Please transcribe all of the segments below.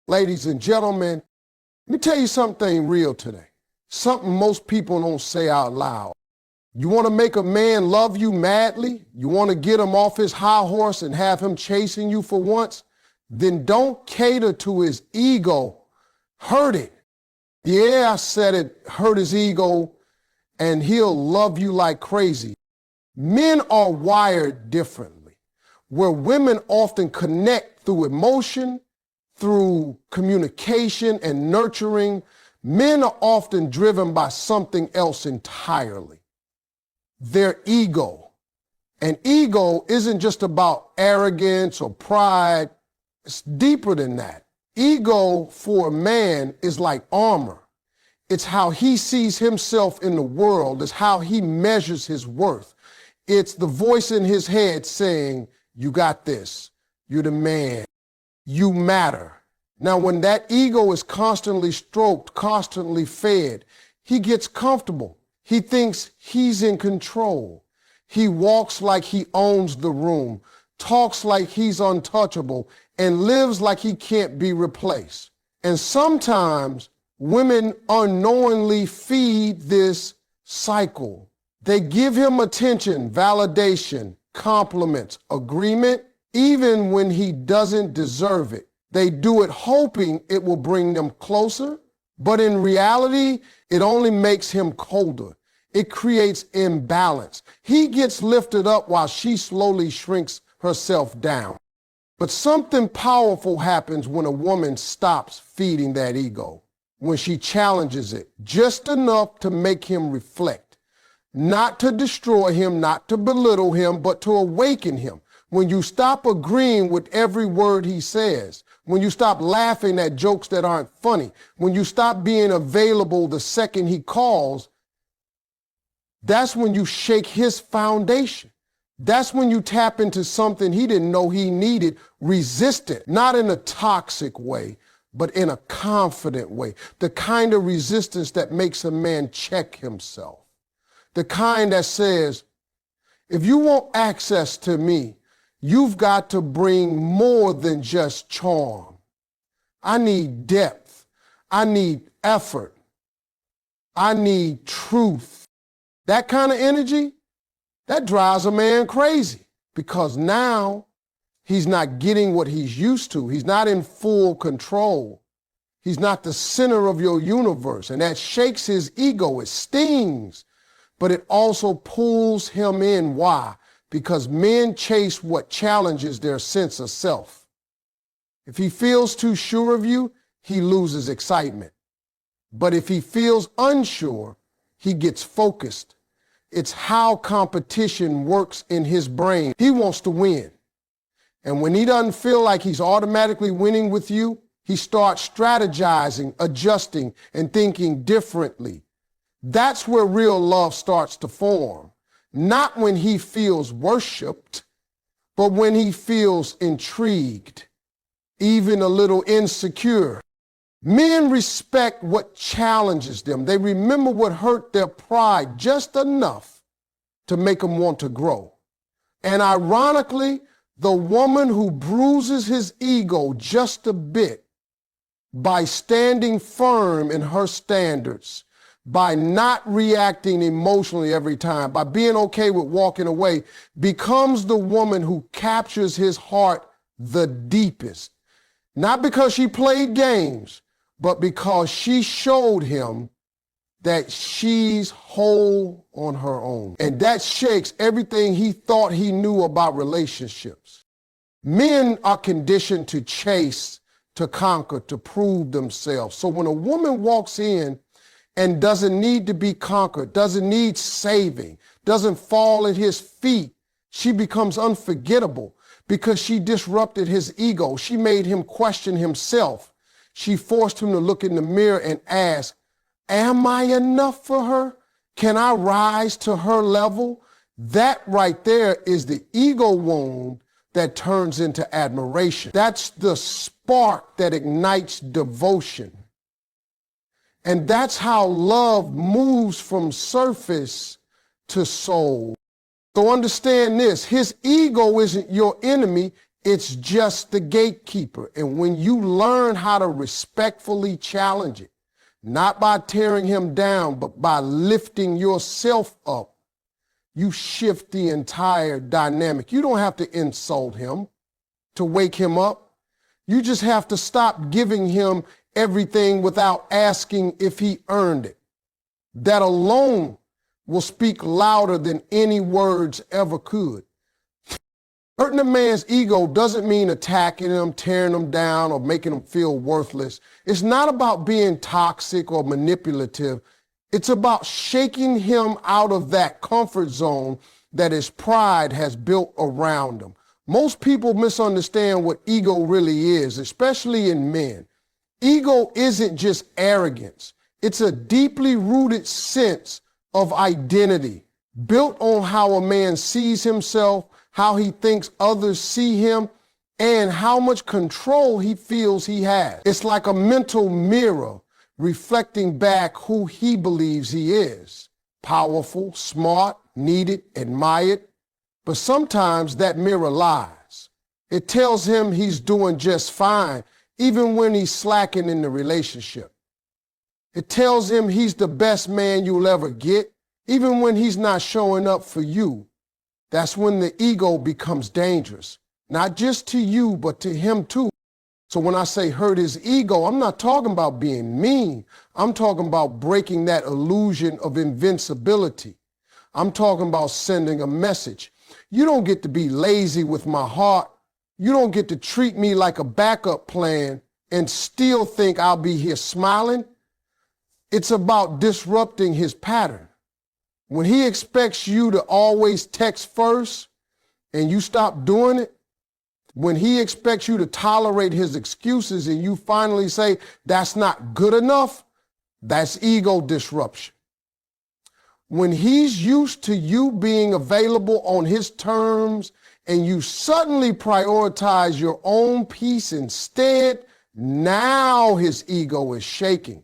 Ladies and gentlemen, let me tell you something real today. Something most people don't say out loud. You want to make a man love you madly? You want to get him off his high horse and have him chasing you for once? Then don't cater to his ego. Hurt it. Yeah, I said it. Hurt his ego, and he'll love you like crazy. Men are wired differently, where women often connect through emotion, through communication and nurturing. Men are often driven by something else entirely, their ego. And ego isn't just about arrogance or pride. It's deeper than that. Ego for a man is like armor. It's how he sees himself in the world. It's how he measures his worth. It's the voice in his head saying, you got this. You're the man. You matter. Now, when that ego is constantly stroked, constantly fed, he gets comfortable. He thinks he's in control. He walks like he owns the room, talks like he's untouchable, and lives like he can't be replaced. And sometimes women unknowingly feed this cycle. They give him attention, validation, compliments, agreement, even when he doesn't deserve it. They do it hoping it will bring them closer, but in reality, it only makes him colder. It creates imbalance. He gets lifted up while she slowly shrinks herself down. But something powerful happens when a woman stops feeding that ego, when she challenges it just enough to make him reflect, not to destroy him, not to belittle him, but to awaken him. When you stop agreeing with every word he says, when you stop laughing at jokes that aren't funny, when you stop being available the second he calls, that's when you shake his foundation. That's when you tap into something he didn't know he needed, resistant, not in a toxic way, but in a confident way. The kind of resistance that makes a man check himself. The kind that says, if you want access to me, you've got to bring more than just charm. I need depth. I need effort. I need truth. That kind of energy, that drives a man crazy because now he's not getting what he's used to. He's not in full control. He's not the center of your universe, and that shakes his ego. It stings, but it also pulls him in. Why? Because men chase what challenges their sense of self. If he feels too sure of you, he loses excitement. But if he feels unsure, he gets focused. It's how competition works in his brain. He wants to win. And when he doesn't feel like he's automatically winning with you, he starts strategizing, adjusting, and thinking differently. That's where real love starts to form. Not when he feels worshiped, but when he feels intrigued, even a little insecure. Men respect what challenges them. They remember what hurt their pride just enough to make them want to grow. And ironically, the woman who bruises his ego just a bit by standing firm in her standards, by not reacting emotionally every time, by being okay with walking away, becomes the woman who captures his heart the deepest. Not because she played games, but because she showed him that she's whole on her own. And that shakes everything he thought he knew about relationships. Men are conditioned to chase, to conquer, to prove themselves. So when a woman walks in and doesn't need to be conquered, doesn't need saving, doesn't fall at his feet, she becomes unforgettable because she disrupted his ego. She made him question himself. She forced him to look in the mirror and ask, am I enough for her? Can I rise to her level? That right there is the ego wound that turns into admiration. That's the spark that ignites devotion. And that's how love moves from surface to soul. So understand this, his ego isn't your enemy, It's just the gatekeeper. And when you learn how to respectfully challenge it, not by tearing him down, but by lifting yourself up, you shift the entire dynamic. You don't have to insult him to wake him up. You just have to stop giving him everything without asking if he earned it. That alone will speak louder than any words ever could. Hurting a man's ego doesn't mean attacking him, tearing him down, or making him feel worthless. It's not about being toxic or manipulative. It's about shaking him out of that comfort zone that his pride has built around him. Most people misunderstand what ego really is, especially in men. Ego isn't just arrogance. It's a deeply rooted sense of identity built on how a man sees himself, how he thinks others see him, and how much control he feels he has. It's like a mental mirror reflecting back who he believes he is. Powerful, smart, needed, admired. But sometimes that mirror lies. It tells him he's doing just fine, even when he's slacking in the relationship. It tells him he's the best man you'll ever get, even when he's not showing up for you. That's when the ego becomes dangerous, not just to you, but to him too. So when I say hurt his ego, I'm not talking about being mean. I'm talking about breaking that illusion of invincibility. I'm talking about sending a message. You don't get to be lazy with my heart. You don't get to treat me like a backup plan and still think I'll be here smiling. It's about disrupting his pattern. When he expects you to always text first and you stop doing it, when he expects you to tolerate his excuses and you finally say that's not good enough, that's ego disruption. When he's used to you being available on his terms and you suddenly prioritize your own peace instead, now his ego is shaking.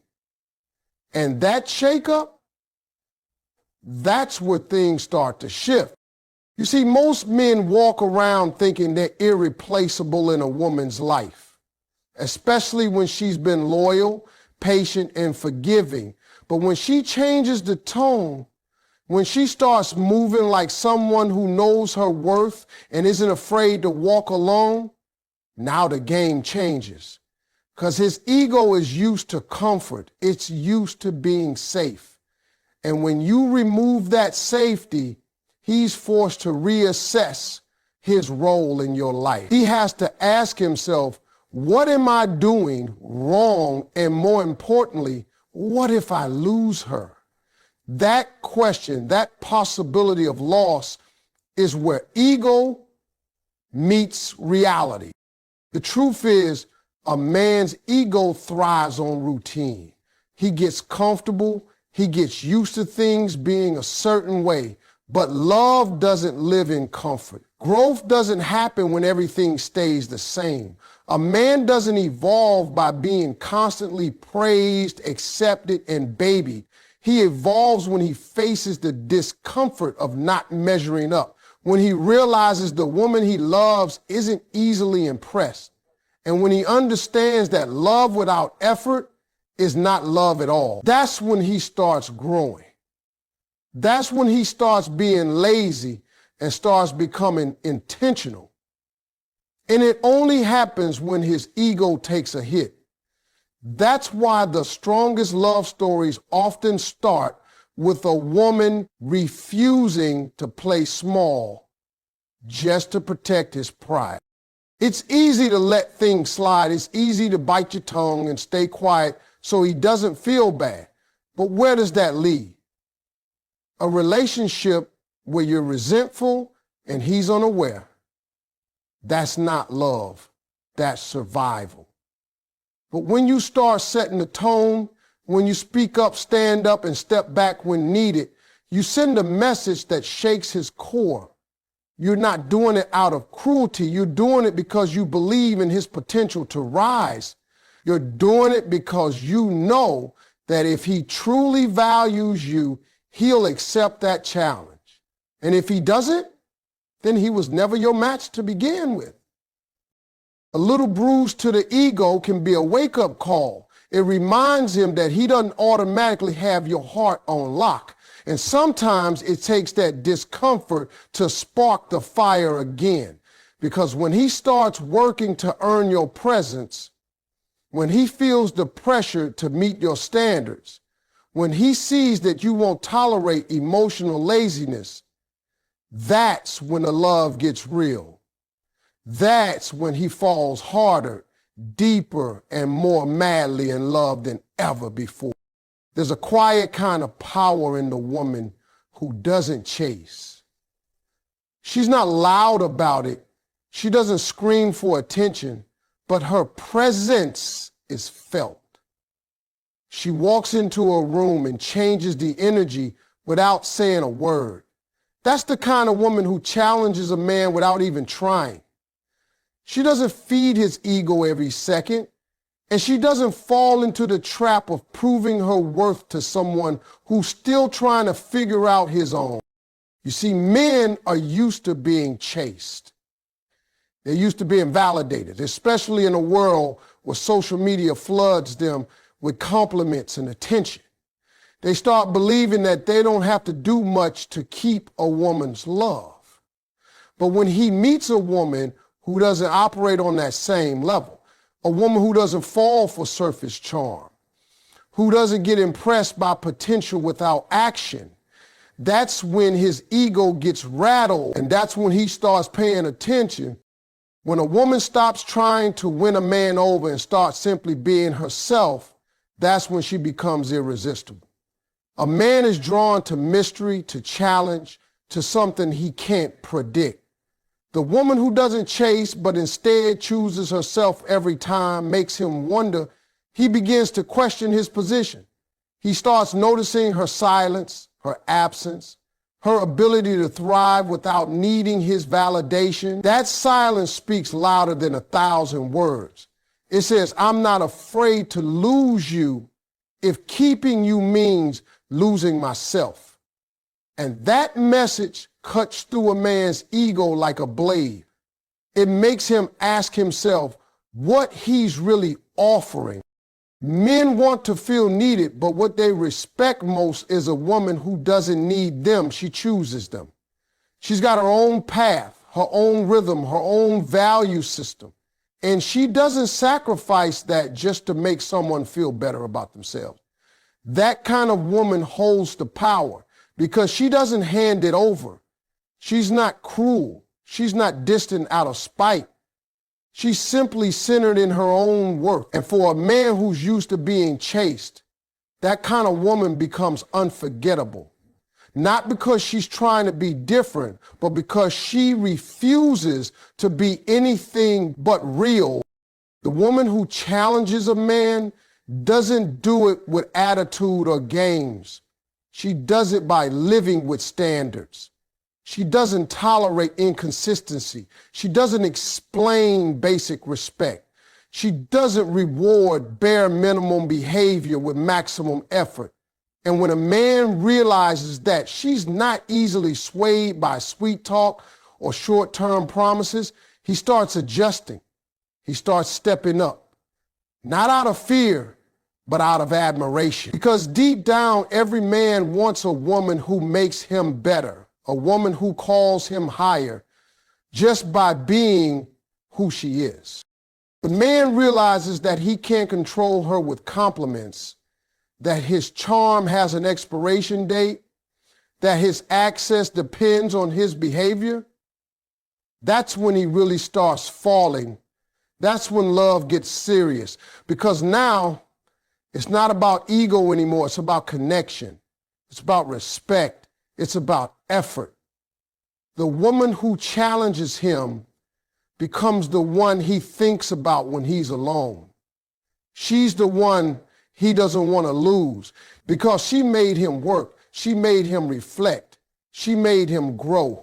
And that shakeup, that's where things start to shift. You see, most men walk around thinking they're irreplaceable in a woman's life, especially when she's been loyal, patient, and forgiving. But when she changes the tone, when she starts moving like someone who knows her worth and isn't afraid to walk alone, now the game changes. Because his ego is used to comfort. It's used to being safe. And when you remove that safety, he's forced to reassess his role in your life. He has to ask himself, what am I doing wrong? And more importantly, what if I lose her? That question, that possibility of loss is where ego meets reality. The truth is, a man's ego thrives on routine. He gets comfortable. He gets used to things being a certain way. But love doesn't live in comfort. Growth doesn't happen when everything stays the same. A man doesn't evolve by being constantly praised, accepted, and babied. He evolves when he faces the discomfort of not measuring up, when he realizes the woman he loves isn't easily impressed, and when he understands that love without effort is not love at all. That's when he starts growing. That's when he starts being lazy and starts becoming intentional. And it only happens when his ego takes a hit. That's why the strongest love stories often start with a woman refusing to play small just to protect his pride. It's easy to let things slide. It's easy to bite your tongue and stay quiet so he doesn't feel bad. But where does that lead? A relationship where you're resentful and he's unaware. That's not love. That's survival. But when you start setting the tone, when you speak up, stand up, and step back when needed, you send a message that shakes his core. You're not doing it out of cruelty. You're doing it because you believe in his potential to rise. You're doing it because you know that if he truly values you, he'll accept that challenge. And if he doesn't, then he was never your match to begin with. A little bruise to the ego can be a wake-up call. It reminds him that he doesn't automatically have your heart on lock. And sometimes it takes that discomfort to spark the fire again. Because when he starts working to earn your presence, when he feels the pressure to meet your standards, when he sees that you won't tolerate emotional laziness, that's when the love gets real. That's when he falls harder, deeper, and more madly in love than ever before. There's a quiet kind of power in the woman who doesn't chase. She's not loud about it. She doesn't scream for attention, but her presence is felt. She walks into a room and changes the energy without saying a word. That's the kind of woman who challenges a man without even trying. She doesn't feed his ego every second, and she doesn't fall into the trap of proving her worth to someone who's still trying to figure out his own. You see, men are used to being chased. They're used to being validated, especially in a world where social media floods them with compliments and attention. They start believing that they don't have to do much to keep a woman's love. But when he meets a woman who doesn't operate on that same level, a woman who doesn't fall for surface charm, who doesn't get impressed by potential without action, that's when his ego gets rattled, and that's when he starts paying attention. When a woman stops trying to win a man over and starts simply being herself, that's when she becomes irresistible. A man is drawn to mystery, to challenge, to something he can't predict. The woman who doesn't chase but instead chooses herself every time makes him wonder. He begins to question his position. He starts noticing her silence, her absence, her ability to thrive without needing his validation. That silence speaks louder than 1,000 words. It says, I'm not afraid to lose you if keeping you means losing myself. And that message cuts through a man's ego like a blade. It makes him ask himself what he's really offering. Men want to feel needed, but what they respect most is a woman who doesn't need them. She chooses them. She's got her own path, her own rhythm, her own value system. And she doesn't sacrifice that just to make someone feel better about themselves. That kind of woman holds the power because she doesn't hand it over. She's not cruel. She's not distant out of spite. She's simply centered in her own worth. And for a man who's used to being chased, that kind of woman becomes unforgettable. Not because she's trying to be different, but because she refuses to be anything but real. The woman who challenges a man doesn't do it with attitude or games. She does it by living with standards. She doesn't tolerate inconsistency. She doesn't explain basic respect. She doesn't reward bare minimum behavior with maximum effort. And when a man realizes that she's not easily swayed by sweet talk or short-term promises, he starts adjusting. He starts stepping up. Not out of fear, but out of admiration. Because deep down, every man wants a woman who makes him better, a woman who calls him higher, just by being who she is. The man realizes that he can't control her with compliments, that his charm has an expiration date, that his access depends on his behavior. That's when he really starts falling. That's when love gets serious, because now it's not about ego anymore. It's about connection. It's about respect. It's about effort. The woman who challenges him becomes the one he thinks about when he's alone. She's the one he doesn't want to lose because she made him work. She made him reflect. She made him grow.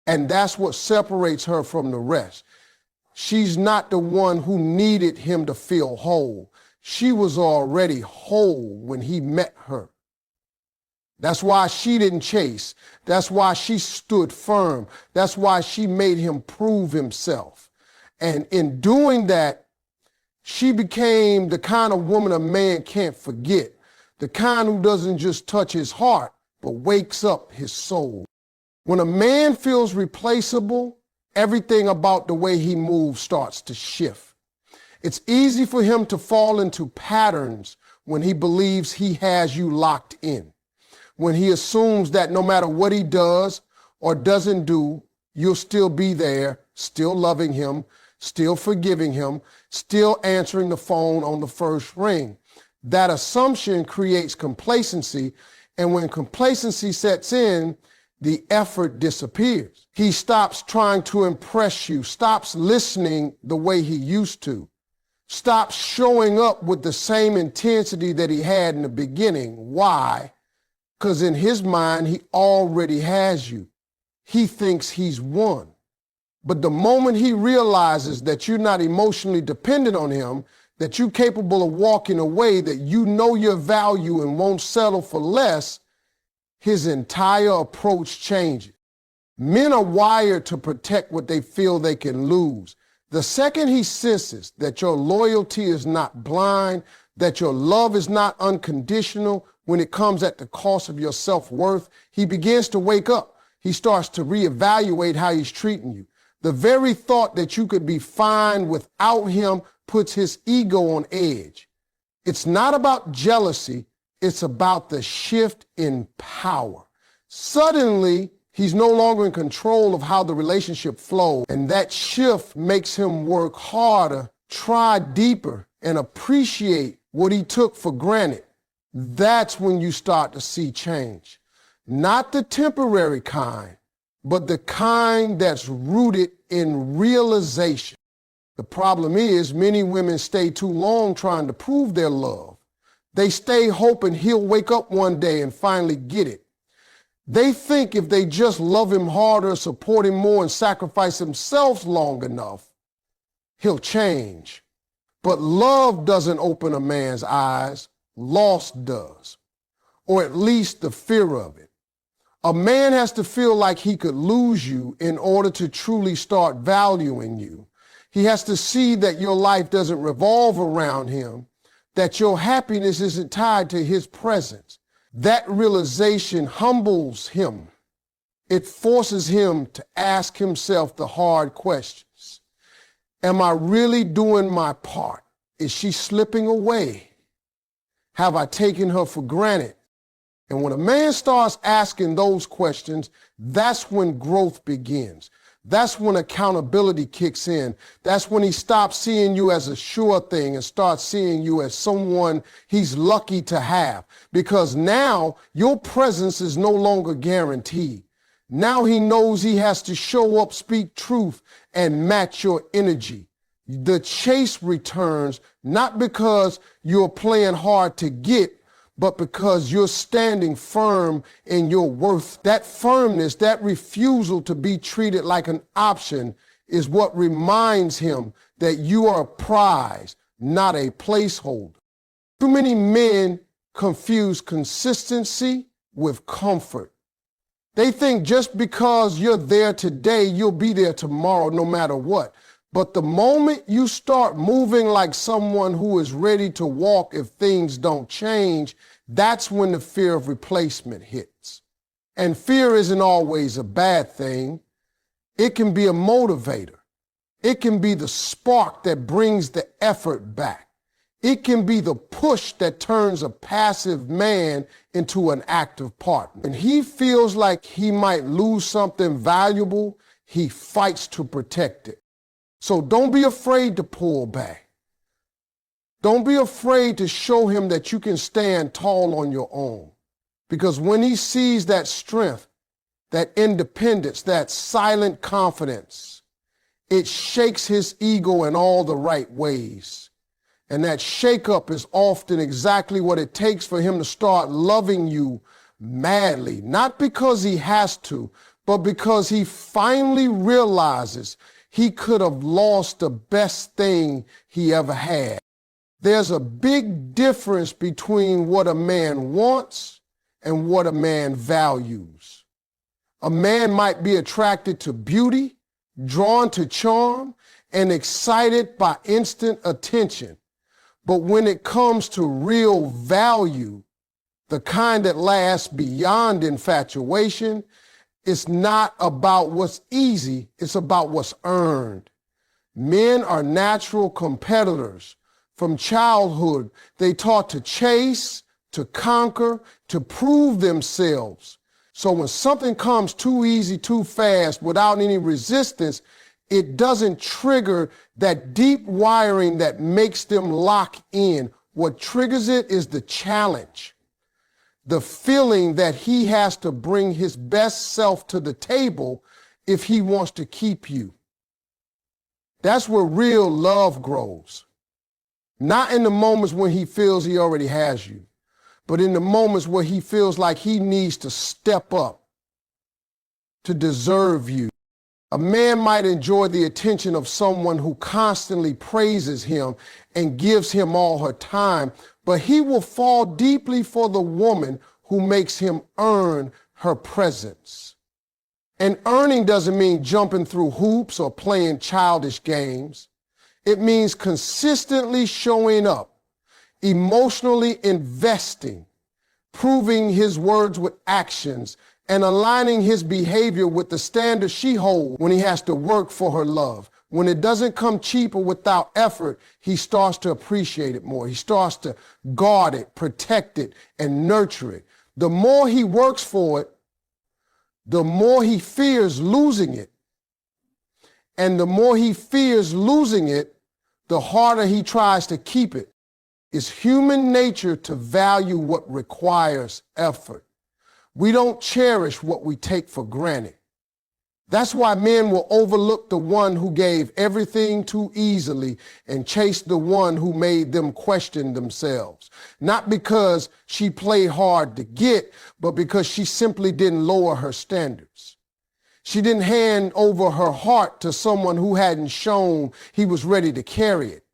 And that's what separates her from the rest. She's not the one who needed him to feel whole. She was already whole when he met her. That's why she didn't chase. That's why she stood firm. That's why she made him prove himself. And in doing that, she became the kind of woman a man can't forget, the kind who doesn't just touch his heart, but wakes up his soul. When a man feels replaceable, everything about the way he moves starts to shift. It's easy for him to fall into patterns when he believes he has you locked in, when he assumes that no matter what he does or doesn't do, you'll still be there, still loving him, still forgiving him, still answering the phone on the first ring. That assumption creates complacency, and when complacency sets in, the effort disappears. He stops trying to impress you, stops listening the way he used to, stops showing up with the same intensity that he had in the beginning. Why? Because in his mind, he already has you. He thinks he's won. But the moment he realizes that you're not emotionally dependent on him, that you're capable of walking away, that you know your value and won't settle for less, his entire approach changes. Men are wired to protect what they feel they can lose. The second he senses that your loyalty is not blind, that your love is not unconditional when it comes at the cost of your self-worth, he begins to wake up. He starts to reevaluate how he's treating you. The very thought that you could be fine without him puts his ego on edge. It's not about jealousy. It's about the shift in power. Suddenly, he's no longer in control of how the relationship flows, and that shift makes him work harder, try deeper, and appreciate what he took for granted. That's when you start to see change. Not the temporary kind, but the kind that's rooted in realization. The problem is many women stay too long trying to prove their love. They stay hoping he'll wake up one day and finally get it. They think if they just love him harder, support him more, and sacrifice themselves long enough, he'll change. But love doesn't open a man's eyes. Loss does, or at least the fear of it. A man has to feel like he could lose you in order to truly start valuing you. He has to see that your life doesn't revolve around him, that your happiness isn't tied to his presence. That realization humbles him. It forces him to ask himself the hard questions. Am I really doing my part? Is she slipping away? Have I taken her for granted? And when a man starts asking those questions, that's when growth begins. That's when accountability kicks in. That's when he stops seeing you as a sure thing and starts seeing you as someone he's lucky to have. Because now your presence is no longer guaranteed. Now he knows he has to show up, speak truth, and match your energy. The chase returns not because you're playing hard to get, but because you're standing firm in your worth. That firmness, that refusal to be treated like an option is what reminds him that you are a prize, not a placeholder. Too many men confuse consistency with comfort. They think just because you're there today, you'll be there tomorrow no matter what. But the moment you start moving like someone who is ready to walk if things don't change, that's when the fear of replacement hits. And fear isn't always a bad thing. It can be a motivator. It can be the spark that brings the effort back. It can be the push that turns a passive man into an active partner. When he feels like he might lose something valuable, he fights to protect it. So don't be afraid to pull back. Don't be afraid to show him that you can stand tall on your own. Because when he sees that strength, that independence, that silent confidence, it shakes his ego in all the right ways. And that shakeup is often exactly what it takes for him to start loving you madly. Not because he has to, but because he finally realizes he could have lost the best thing he ever had. There's a big difference between what a man wants and what a man values. A man might be attracted to beauty, drawn to charm, and excited by instant attention. But when it comes to real value, the kind that lasts beyond infatuation, it's not about what's easy, it's about what's earned. Men are natural competitors. From childhood, they taught to chase, to conquer, to prove themselves. So when something comes too easy, too fast, without any resistance, it doesn't trigger that deep wiring that makes them lock in. What triggers it is the challenge, the feeling that he has to bring his best self to the table if he wants to keep you. That's where real love grows. Not in the moments when he feels he already has you, but in the moments where he feels like he needs to step up to deserve you. A man might enjoy the attention of someone who constantly praises him and gives him all her time, but he will fall deeply for the woman who makes him earn her presence. And earning doesn't mean jumping through hoops or playing childish games. It means consistently showing up, emotionally investing, proving his words with actions, and aligning his behavior with the standards she holds when he has to work for her love. When it doesn't come cheap or without effort, he starts to appreciate it more. He starts to guard it, protect it, and nurture it. The more he works for it, the more he fears losing it. And the more he fears losing it, the harder he tries to keep it. It's human nature to value what requires effort. We don't cherish what we take for granted. That's why men will overlook the one who gave everything too easily and chase the one who made them question themselves. Not because she played hard to get, but because she simply didn't lower her standards. She didn't hand over her heart to someone who hadn't shown he was ready to carry it.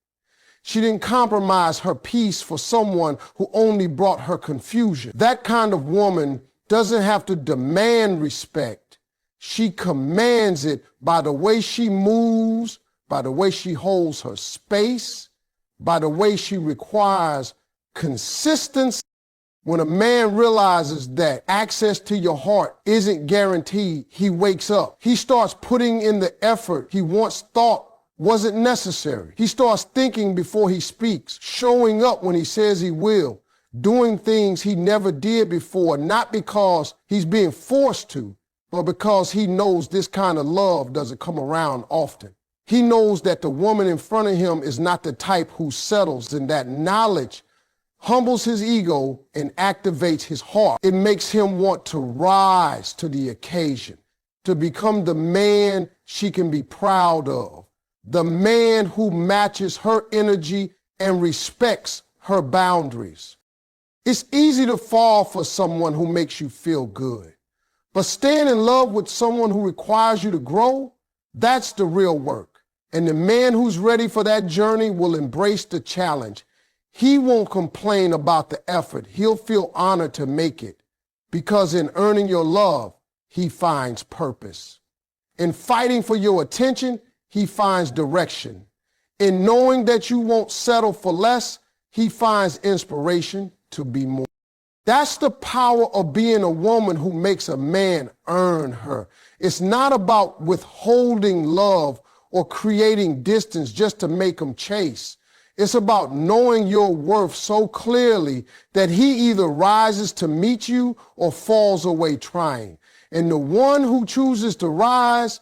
She didn't compromise her peace for someone who only brought her confusion. That kind of woman doesn't have to demand respect. She commands it by the way she moves, by the way she holds her space, by the way she requires consistency. When a man realizes that access to your heart isn't guaranteed, he wakes up. He starts putting in the effort he once thought wasn't necessary. He starts thinking before he speaks, showing up when he says he will, doing things he never did before, not because he's being forced to, but because he knows this kind of love doesn't come around often. He knows that the woman in front of him is not the type who settles, and that knowledge humbles his ego and activates his heart. It makes him want to rise to the occasion, to become the man she can be proud of, the man who matches her energy and respects her boundaries. It's easy to fall for someone who makes you feel good, but staying in love with someone who requires you to grow, that's the real work. And the man who's ready for that journey will embrace the challenge. He won't complain about the effort. He'll feel honored to make it, because in earning your love, he finds purpose. In fighting for your attention, he finds direction. In knowing that you won't settle for less, he finds inspiration to be more. That's the power of being a woman who makes a man earn her. It's not about withholding love or creating distance just to make him chase. It's about knowing your worth so clearly that he either rises to meet you or falls away trying. And the one who chooses to rise,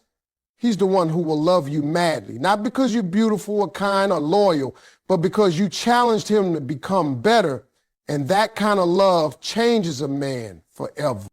he's the one who will love you madly. Not because you're beautiful or kind or loyal, but because you challenged him to become better. And that kind of love changes a man forever.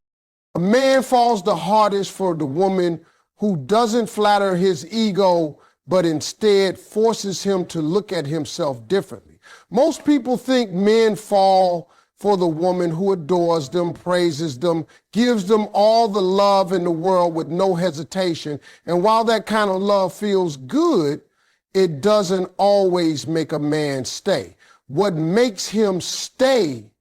A man falls the hardest for the woman who doesn't flatter his ego, but instead forces him to look at himself differently. Most people think men fall for the woman who adores them, praises them, gives them all the love in the world with no hesitation. And while that kind of love feels good, it doesn't always make a man stay. What makes him stay,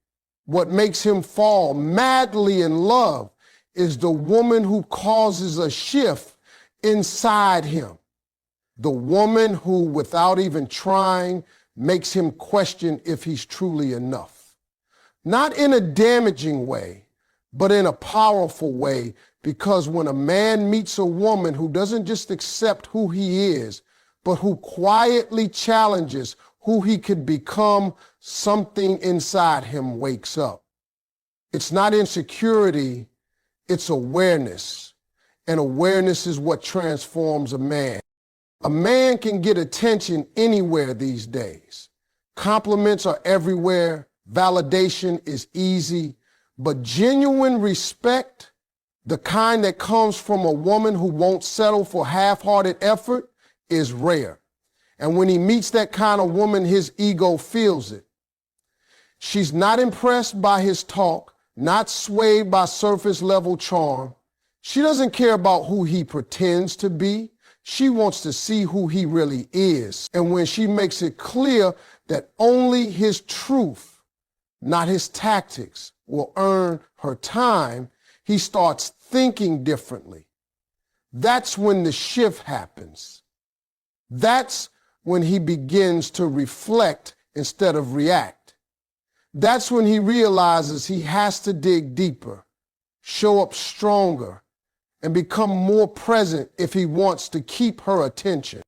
what makes him fall madly in love, is the woman who causes a shift inside him. The woman who, without even trying, makes him question if he's truly enough. Not in a damaging way, but in a powerful way, because when a man meets a woman who doesn't just accept who he is, but who quietly challenges who he could become, something inside him wakes up. It's not insecurity, it's awareness. And awareness is what transforms a man. A man can get attention anywhere these days. Compliments are everywhere. Validation is easy. But genuine respect, the kind that comes from a woman who won't settle for half-hearted effort, is rare. And when he meets that kind of woman, his ego feels it. She's not impressed by his talk, not swayed by surface-level charm. She doesn't care about who he pretends to be. She wants to see who he really is. And when she makes it clear that only his truth, not his tactics, will earn her time, he starts thinking differently. That's when the shift happens. That's when he begins to reflect instead of react. That's when he realizes he has to dig deeper, show up stronger, and become more present if he wants to keep her attention.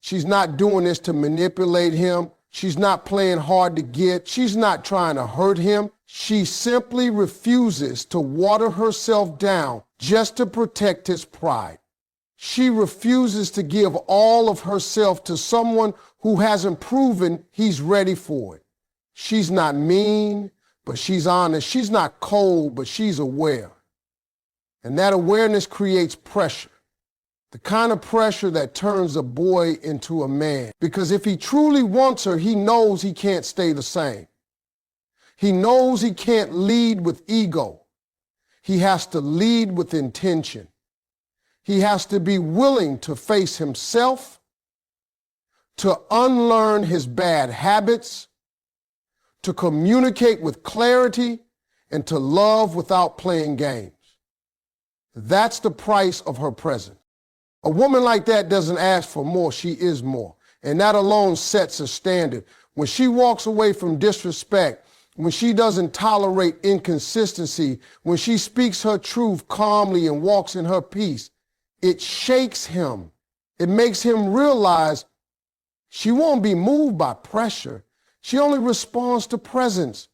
She's not doing this to manipulate him. She's not playing hard to get. She's not trying to hurt him. She simply refuses to water herself down just to protect his pride. She refuses to give all of herself to someone who hasn't proven he's ready for it. She's not mean, but she's honest. She's not cold, but she's aware. And that awareness creates pressure. The kind of pressure that turns a boy into a man. Because if he truly wants her, he knows he can't stay the same. He knows he can't lead with ego. He has to lead with intention. He has to be willing to face himself, to unlearn his bad habits, to communicate with clarity, and to love without playing games. That's the price of her presence. A woman like that doesn't ask for more, she is more. And that alone sets a standard. When she walks away from disrespect, when she doesn't tolerate inconsistency, when she speaks her truth calmly and walks in her peace, it shakes him. It makes him realize she won't be moved by pressure. She only responds to presence.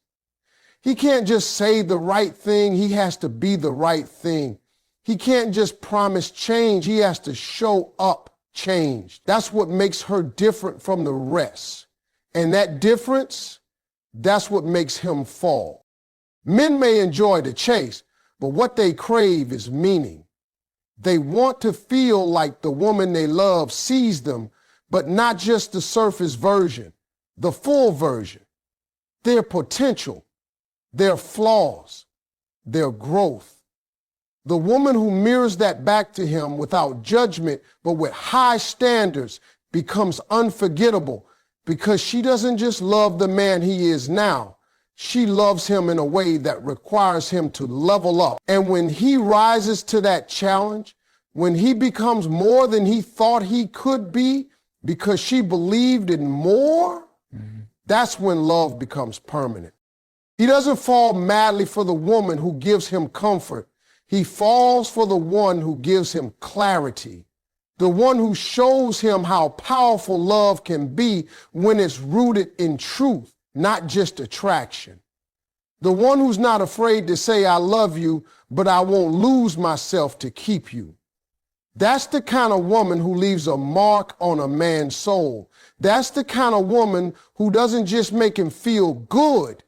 He can't just say the right thing. He has to be the right thing. He can't just promise change. He has to show up changed. That's what makes her different from the rest. And that difference, that's what makes him fall. Men may enjoy the chase, but what they crave is meaning. They want to feel like the woman they love sees them, but not just the surface version, the full version, their potential, their flaws, their growth. The woman who mirrors that back to him without judgment, but with high standards, becomes unforgettable because she doesn't just love the man he is now. She loves him in a way that requires him to level up. And when he rises to that challenge, when he becomes more than he thought he could be because she believed in more, that's when love becomes permanent. He doesn't fall madly for the woman who gives him comfort. He falls for the one who gives him clarity, the one who shows him how powerful love can be when it's rooted in truth, not just attraction. The one who's not afraid to say, I love you, but I won't lose myself to keep you. That's the kind of woman who leaves a mark on a man's soul. That's the kind of woman who doesn't just make him feel good.